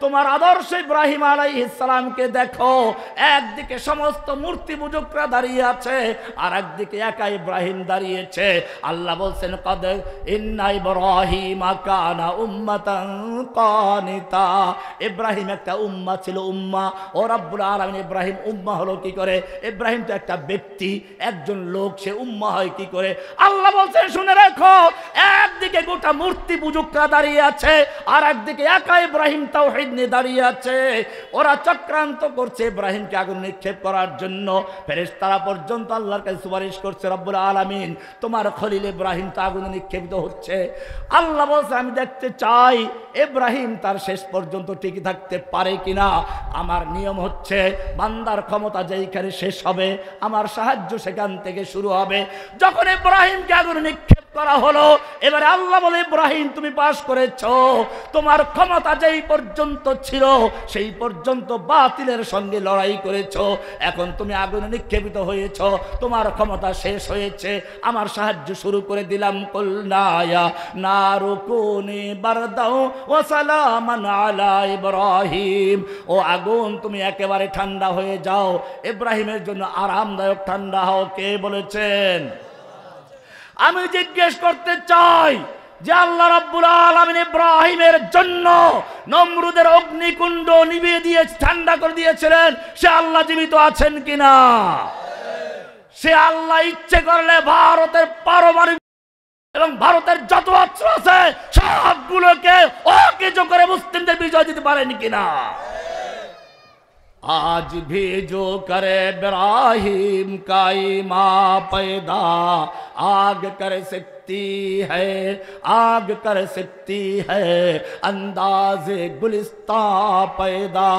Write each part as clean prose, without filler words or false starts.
তোমার আদর্শ ইব্রাহিম আলাইহিস সালামকে দেখো, একদিকে সমস্ত মূর্তি পূজকরা দাঁড়িয়ে আছে, আর একদিকে একা ইব্রাহিম দাঁড়িয়েছে। আল্লাহ বলছেন কদ ইন্না ইব্রাহিমা কানা উম্মাতান কানিতা, ইব্রাহিম একটা উম্মাহ ছিল, উম্মাহ। ও রব্বুল আলামিন, ইব্রাহিম উম্মাহ হলো কি করে? ইব্রাহিম তো একটা ব্যক্তি, একজন লোক, সে উম্মাহ হয় কি করে? আল্লাহ বলছেন শুনে রাখো, একদিকে গোটা মূর্তি পূজকরা দাঁড়িয়ে আছে, আর একদিকে একা ইব্রাহিম তাওহীদ নিয়ে দাঁড়িয়ে আছে। ওরা চক্রান্ত করছে ইব্রাহিমকে আগুন নিক্ষেপ করার জন্য। ফেরেশতারা পর্যন্ত আল্লাহর কাছে সুপারিশ করছে, রব্বুল আলামিন তোমার খলিল ইব্রাহিম তো আগুনে নিক্ষেপিত হচ্ছে। আল্লাহ বলছে আমি দেখতে চাই ইব্রাহিম তার শেষ পর্যন্ত টিকে থাকতে পারে কিনা। আমার নিয়ম হচ্ছে বান্দার ক্ষমতা যেইখানে শেষ হবে, আমার সাহায্য সেখান থেকে শুরু হবে। যখন ইব্রাহিমকে আগুনে নিক্ষেপ করা হলো, এবারে আল্লাহ বলে ইব্রাহিম তুমি পাস করেছো, তোমার ক্ষমতা যেই পর্যন্ত ছিল সেই পর্যন্ত বাতিলের সঙ্গে লড়াই করেছো, এখন তুমি আগুনে নিক্ষেপিত হয়েছো, তোমার ক্ষমতা শেষ হয়েছে, আমার সাহায্য শুরু করে দিলাম। কুলনা ইয়া নারু কুনি বারদাও ওয়া সালামান আলা ইব্রাহিম, ও আগুন তুমি একেবারে ঠান্ডা হয়ে যাও, ইব্রাহিমের জন্য আরামদায়ক ঠান্ডা হও। কে বলেছেন? আমি জিজ্ঞেস করতে চাই যে আল্লাহ রাব্বুল আলামিন ইব্রাহিমের জন্য নমরুদের অগ্নিকুণ্ড নিভিয়ে দিয়ে ঠান্ডা করে দিয়েছিলেন, সে আল্লাহ জীবিত আছেন কিনা? সে আল্লাহ ইচ্ছে করলে ভারতের পারমাণবিক এবং ভারতের যত অস্ত্র আছে সবগুলোকে অকেজো করে মুসলিমদের বিজয় দিতে পারেন কিনা? आज भी जो करे इब्राहिम का ईमान पैदा, आग कर सकती है, आग कर सकती है अंदाज़े गुलिस्तान पैदा।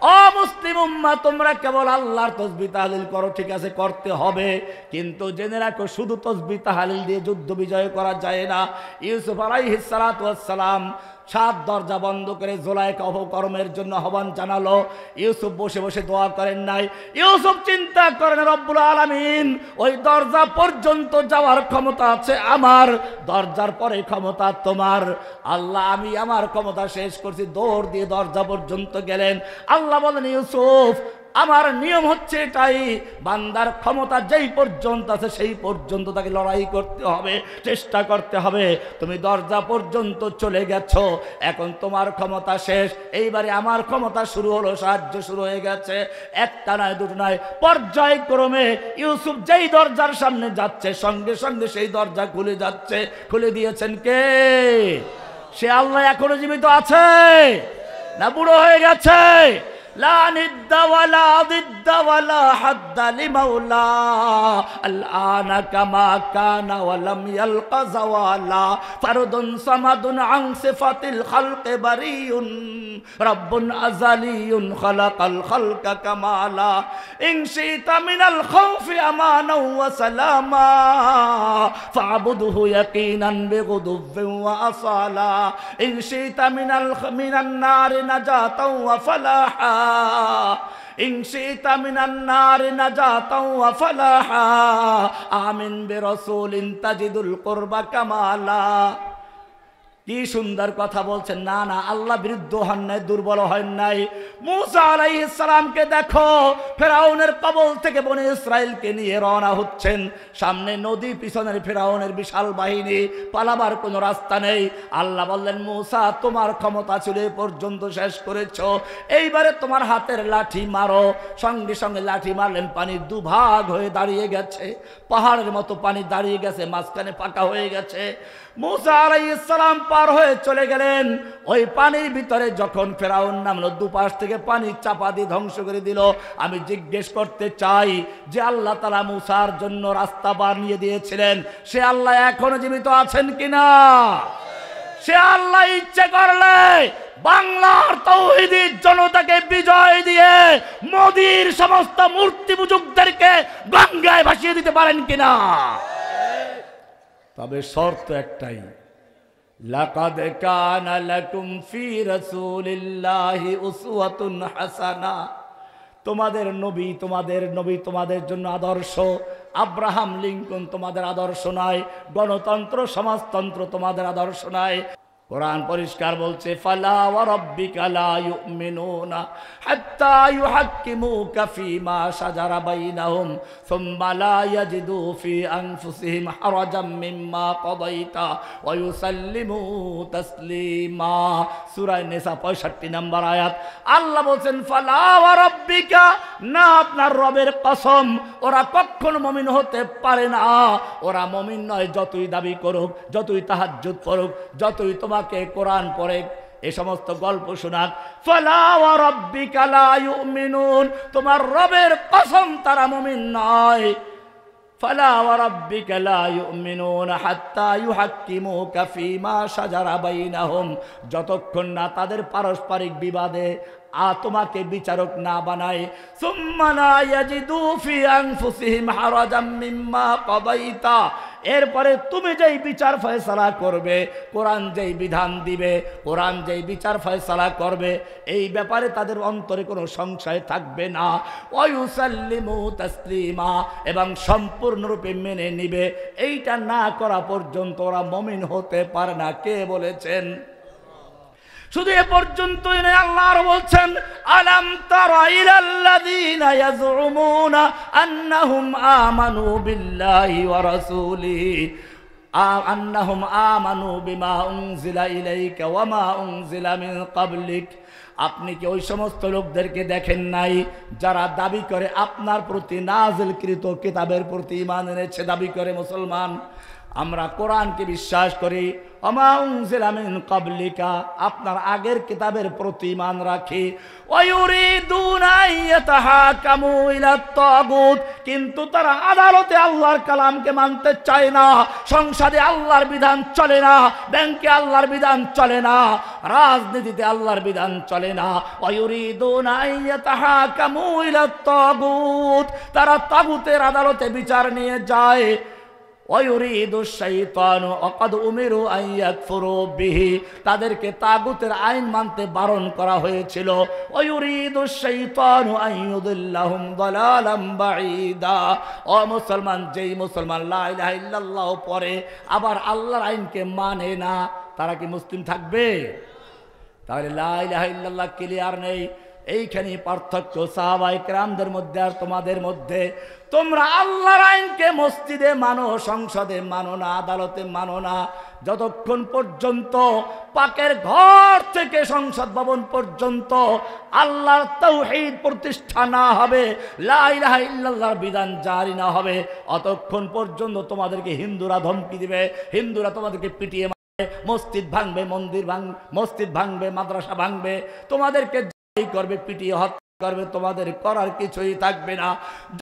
ও মুসলিম উম্মাহ, তোমরা কেবল আল্লাহর তাসবিহ তাহলিল করো, ঠিক আছে করতে হবে, কিন্তু জেনে রাখো শুধু তাসবিহ তাহলিল দিয়ে যুদ্ধ বিজয় করা যায় না। ইউসুফ আলাইহিস সালাতু ওয়াস সালাম 7 দরজা বন্ধ করে জুলাইখা অপকর্মের জন্য আহ্বান জানালো। ইউসুফ বসে বসে দোয়া করেন নাই, ইউসুফ চিন্তা করেন রব্বুল আলামিন ওই দরজা পর্যন্ত যাওয়ার ক্ষমতা আছে আমার, দরজার পরে ক্ষমতা তোমার। আল্লাহ আমি আমার ক্ষমতা শেষ করছি, দৌড় দিয়ে দরজা পর্যন্ত গেলেন। আল্লাহ বলেন ইউসুফ আমার নিয়ম হচ্ছে এটাই, বান্দার ক্ষমতা যেই পর্যন্ত আছে সেই পর্যন্ত তাকে লড়াই করতে হবে, চেষ্টা করতে হবে। তুমি দরজা পর্যন্ত চলে গেছো, এখন তোমার ক্ষমতা শেষ, এইবারে আমার ক্ষমতা শুরু হলো, সাহায্য শুরু হয়ে গেছে। একটা নয় দুটো নয়, পর্যায়ক্রমে ইউসুফ যেই দরজার সামনে যাচ্ছে সঙ্গে সঙ্গে সেই দরজা খুলে যাচ্ছে। খুলে দিয়েছেন কে? সে আল্লাহ এখনো জীবিত আছে না বুড়ো হয়ে গেছে? لا ند ولا ضد ولا حد لمولا الآن كما كان ولم يلق زوالا فرد صمد عن صفة الخلق بريء رب أزلي خلق الخلق كمالا إن شئت من الخوف أمانا وسلاما فاعبده يقينا بغضب وأصالا إن شئت من النار نجاة وفلاحا إن شئت من النار نجاة وفلاحا آمن برسول تجد القرب كمالا। কি সুন্দর কথা বলছেন। না না, আল্লাহ বিরুদ্ধ হন নাই, দুর্বল হন নাই। মূসা আলাইহিস সালামকে দেখো, ফেরাউনের কবল থেকে বনি ইসরাইলকে নিয়ে রওনা হচ্ছেন, সামনে নদী, পিছনের ফেরাউনের বিশাল বাহিনী, পালাবার কোনো রাস্তা নেই। আল্লাহ বললেন মূসা তোমার ক্ষমতা ছিল এ পর্যন্ত, শেষ করেছো, এইবারে তোমার হাতের লাঠি মারো। সঙ্গে সঙ্গে লাঠি মারলেন, পানি দুভাগ হয়ে দাঁড়িয়ে গেছে, পাহাড়ের মতো পানি দাঁড়িয়ে গেছে, মাঝখানে পাকা হয়ে গেছে। মূসা আলাইহিস সালাম পার হয়ে চলে গেলেন। ওই পানির ভিতরে যখন ফেরাউন নামলো, দুপাশ থেকে পানি চাপা দিয়ে ধ্বংস করে দিল। আমি জিজ্ঞেস করতে চাই যে আল্লাহ তাআলা মূসার জন্য রাস্তা বানিয়ে দিয়েছিলেন, সে আল্লাহ এখনো জীবিত আছেন কিনা? সে আল্লাহ ইচ্ছে করলে বাংলার তাওহীদি জনতাকে বিজয় দিয়ে মোদির সমস্ত মূর্তি পূজকদেরকে গঙ্গায় ভাসিয়ে দিতে পারেন কিনা? তবে শর্ত একটাই, লাকাদ কানা লাকুম ফি রাসূলিল্লাহি উসওয়াতুন হাসানা। তোমাদের নবী তোমাদের জন্য আদর্শ। আব্রাহাম লিঙ্কন তোমাদের আদর্শ নয়, গণতন্ত্র সমাজতন্ত্র তোমাদের আদর্শ নয়। কোরআন পরিষ্কার বলছে ফালা ওয়া রাব্বিকা লা ইউমিনুনা হাত্তা ইউহাক্কিমুকা ফীমা শাজারা বাইনাহুম সুম্মা লা ইয়াজিদু ফি আনফুসিহিম হারাজাম মিম্মা কাদাইতা ওয়া ইউসাল্লিমু তাসলিমা। সূরা নিসা 65 নম্বর আয়াত। আল্লাহ বলেন ফালা ওয়া রাব্বিকা, না আপনার রবের কসম, ওরা কখনো মুমিন হতে পারে না। ওরা মুমিন নয়, যতই দাবি করুক, যতই তাহাজ্জুদ পড়ুক, যতই তোমাকে কোরআন পড়ে, এই সমস্ত গল্প শোনাক। ফালা ওয়া রাব্বিকা লা ইউমিনুন, তোমার রবের কসম তারা মুমিন নয়। ফালা ওয়া রাব্বিকা লা ইউমিনুন হাত্তা ইউহাক্কিমুকা ফীমা শাজারা বাইনাহুম, যতক্ষণ না তাদের পারস্পরিক বিবাদে তোমাকে বিচারক না বানায়। সুম্মা লা ইয়াজিদু ফি আনফুসিহিম হারাজাম মিম্মা কাদাইতা, এরপরে তুমি যেই বিচার ফয়সালা করবে, কোরআন যেই বিধান দিবে, কোরআন যেই বিচার ফয়সালা করবে, এই ব্যাপারে তাদের অন্তরে কোনো সংশয় থাকবে না। ওয়া ইউসাল্লিমু তাসলিমা, এবং সম্পূর্ণরূপে মেনে নিবে। এইটা না করা পর্যন্ত ওরা মুমিন হতে পারে না। কে বলেছেন? শুধু এ পর্যন্তই নয়, আল্লাহ আরো বলছেন আলাম তারা ইলাল্লাযীনা ইয়াজউমুনা আন্নাহুম আমানু বিল্লাহি ওয়া রাসূলিহি আন্নাহুম আমানু বিমা উনজিলা ইলাইকা ওয়া মা উনজিলা মিন ক্বাবলিক। আপনি কি ওই সমস্ত লোকদেরকে দেখেন নাই যারা দাবি করে আপনার প্রতি নাযিলকৃত কিতাবের প্রতি ঈমান এনেছে, দাবি করে মুসলমান, আমরা কোরআনকে বিশ্বাস করি, ওমা উনজিলা মিন ক্বাবলিকা, আপনার আগের কিতাবের প্রতি ঈমান রাখি। ওয়া ইউরিদুনা আইয়াতাহাকামু ইলাত তাগুত, কিন্তু তারা আদালতে আল্লাহর কালামকে মানতে চায় না, সংসদে আল্লাহর বিধান চলে না, ব্যাংকে আল্লাহর বিধান চলে না, রাজনীতিতে আল্লাহর বিধান চলে না। ওয়া ইউরিদুনা আইয়াতাহাকামু ইলাত তাগুত, তারা তাগুতের আদালতে বিচার নিয়ে যায়। তাদেরকে তাগুতের আইন মানতে বারণ করা হয়েছিল। ও মুসলমান, যেই মুসলমান লা ইলাহা ইল্লাল্লাহ পড়ে আবার আল্লাহর আইনকে মানে না, তারা কি মুসলিম থাকবে? তাহলে লা ইলাহা ইল্লাল্লাহ ক্লিয়ার নেই। এইখানে পার্থক্য সাহাবায়ে কেরামদের মধ্যে আর তোমাদের মধ্যে। তোমরা আল্লাহর আইনকে মসজিদে মানো, সংসদে মানো না, আদালতে মানো না, যতক্ষণ পর্যন্ত পাকের ঘর থেকে সংসদ ভবন পর্যন্ত আল্লাহর তাওহীদ প্রতিষ্ঠা না হবে, লা ইলাহা ইল্লাল্লাহর বিধান জারি না হবে, অতক্ষণ পর্যন্ত তোমাদেরকে হিন্দুরা ধমকি দিবে, হিন্দুরা তোমাদেরকে পিটিয়ে মারবে, মসজিদ ভাঙবে, মসজিদ ভাঙবে, মাদ্রাসা ভাঙবে, তোমাদেরকে করবে, পিটিয়ে হত্যা করবে, তোমাদের করার কিছুই থাকবে না।